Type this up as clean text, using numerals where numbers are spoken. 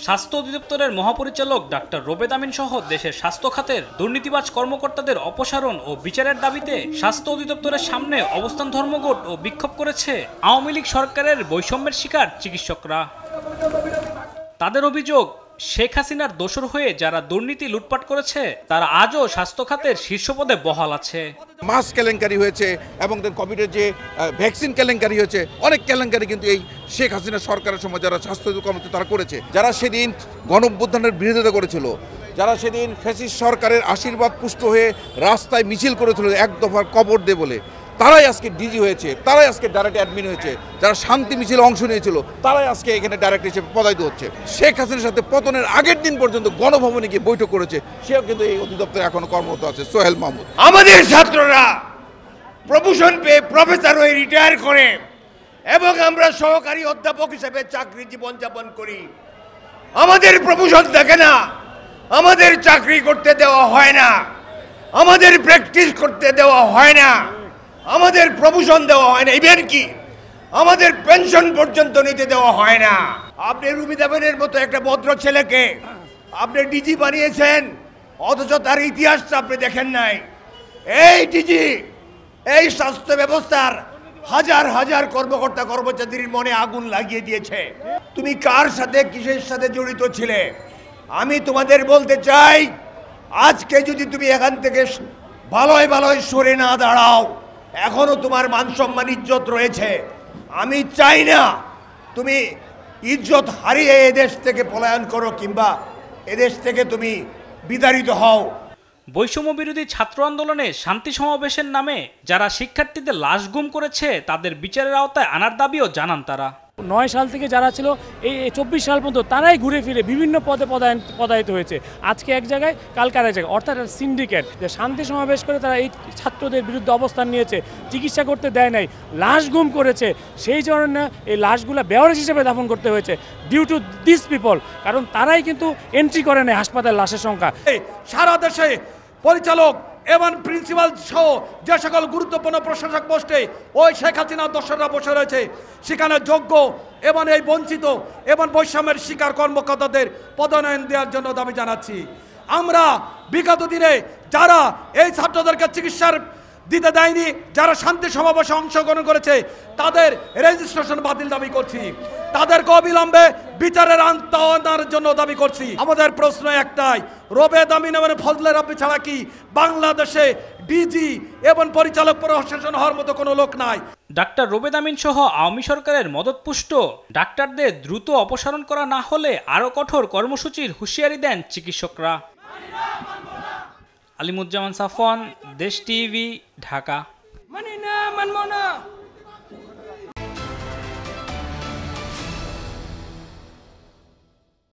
স্বাস্থ্য অধিদপ্তরের মহাপরিচালক ডাক্তার রোবেদ আমিন সহ দেশের স্বাস্থ্য খাতের দুর্নীতিবাজ কর্মকর্তাদের অপসারণ ও বিচারের দাবিতে স্বাস্থ্য অধিদপ্তরের সামনে অবস্থান ধর্মঘট ও বিক্ষোভ করেছে আওয়ামী লীগ সরকারের বৈষম্যের শিকার চিকিৎসকরা। তাদের অভিযোগ, শেখ হাসিনার দোসর হয়ে যারা দুর্নীতি লুটপাট করেছে তারা আজও স্বাস্থ্য খাতের শীর্ষ পদে বহাল আছে। মাস কেলেঙ্কারি হয়েছে এবং কোভিডের যে ভ্যাকসিন কেলেঙ্কারি হয়েছে, অনেক কেলেঙ্কারি কিন্তু এই শেখ হাসিনা সরকারের সময় যারা স্বাস্থ্য কর্মকর্তা তারা করেছে। যারা সেদিন গণঅভ্যুত্থানের বিরোধিতা করেছিল, যারা সেদিন ফ্যাসিস্ট সরকারের আশীর্বাদ পুষ্ট হয়ে রাস্তায় মিছিল করেছিল এক দফার কবর দে বলে, তারাই আজকে ডিজি হয়েছে, তারাই আজকে ডাইরেক্ট অ্যাডমিন হয়েছে। যারা শান্তি মিছিলে অংশ নিয়েছিল তারাই আজকে এখানে ডাইরেক্ট হিসেবে পদায়িত হচ্ছে। শেখ হাসিনার সাথে পতনের আগের দিন পর্যন্ত গণভবনে গিয়ে বৈঠক করেছে, সেও কিন্তু এই অধিদপ্তরে এখনো কর্মরত আছে। সোহেল মাহমুদ। আমাদের ছাত্ররা প্রমোশন পেয়ে প্রফেসর হয়ে রিটায়ার করে এবং আমরা সহকারী অধ্যাপক হিসেবে চাকরি জীবনযাপন করি। আমাদের প্রমোশন থাকে না, আমাদের চাকরি করতে দেওয়া হয় না, আমাদের প্র্যাকটিস করতে দেওয়া হয় না, আমাদের প্রমোশন দেওয়া হয় না, ইভেন কি আমাদের পেনশন পর্যন্ত নিতে দেওয়া হয় না। আপনি রুমি দেবেনের মতো একটা ভদ্র ছেলেকে আপনি ডিজি বানিয়েছেন, অথচ তার ইতিহাসটা আপনি দেখেন নাই। এই ডিজি এই স্বাস্থ্য ব্যবস্থার হাজার হাজার কর্মকর্তা কর্মচারীর মনে আগুন লাগিয়ে দিয়েছে। তুমি কার সাথে কিসের সাথে জড়িত ছিলে? আমি তোমাদের বলতে চাই, আজকে যদি তুমি এখান থেকে ভালোই ভালোই সরে না দাঁড়াও, এখনো তোমার মান সম্মান ইজ্জত রয়েছে। আমি চাই না তুমি ইজ্জত হারিয়ে এদেশ থেকে পলায়ন করো কিংবা এদেশ থেকে তুমি বিতাড়িত হও। বৈষম্য বিরোধী ছাত্র আন্দোলনে শান্তি সমাবেশের নামে যারা শিক্ষার্থীদের লাশ গুম করেছে তাদের বিচারের আওতায় আনার দাবিও জানান তারা। 9 সাল থেকে যারা ছিল এই 24 সাল পর্যন্ত তারাই ঘুরে ফিরে বিভিন্ন পদে পদায়িত হয়েছে। আজকে এক জায়গায়, কালকে আরেক জায়গায়, অর্থাৎ সিন্ডিকেট যে শান্তি সমাবেশ করে তারা এই ছাত্রদের বিরুদ্ধে অবস্থান নিয়েছে, চিকিৎসা করতে দেয় নাই, লাশ গুম করেছে। সেই জন্য এই লাশগুলো বেওয়ারিশ হিসেবে দাফন করতে হয়েছে ডিউ টু দিস পিপল, কারণ তারাই কিন্তু এন্ট্রি করে নেয় হাসপাতাল লাশের সংখ্যা। সারা দেশে পরিচালক এবং প্রিন্সিপাল সহ যে সকল গুরুত্বপূর্ণ প্রশাসক পোস্টে ওই শেখ হাসিনার দোসররা বসে রয়েছে, সেখানে যোগ্য এবং এই বঞ্চিত এবং বৈষম্যের শিকার কর্মকর্তাদের পদোন্নয়ন দেওয়ার জন্য দাবি জানাচ্ছি। আমরা বিগত দিনে যারা এই ছাত্রদেরকে চিকিৎসার দিতে দেয়নি, যারা শান্তি সমাবেশে অংশগ্রহণ করেছে, তাদের রেজিস্ট্রেশন বাতিল দাবি করছি, তাদেরকে অবিলম্বে বিচারের আওতার জন্য দাবি করছি। আমাদের প্রশ্ন একটাই, রোবেদ আমিন এবং ফজলে রাব্বি ছাড়া কি বাংলাদেশে ডিজি এবং পরিচালক প্রশাসন হওয়ার মতো কোনো লোক নাই? ডাক্তার রোবেদ আমিন সহ আওয়ামী সরকারের মদতপুষ্ট ডাক্তারদের দ্রুত অপসারণ করা না হলে আরও কঠোর কর্মসূচির হুঁশিয়ারি দেন চিকিৎসকরা। আলিমুজ্জামান সাফওয়ান, দেশ টিভি, ঢাকা।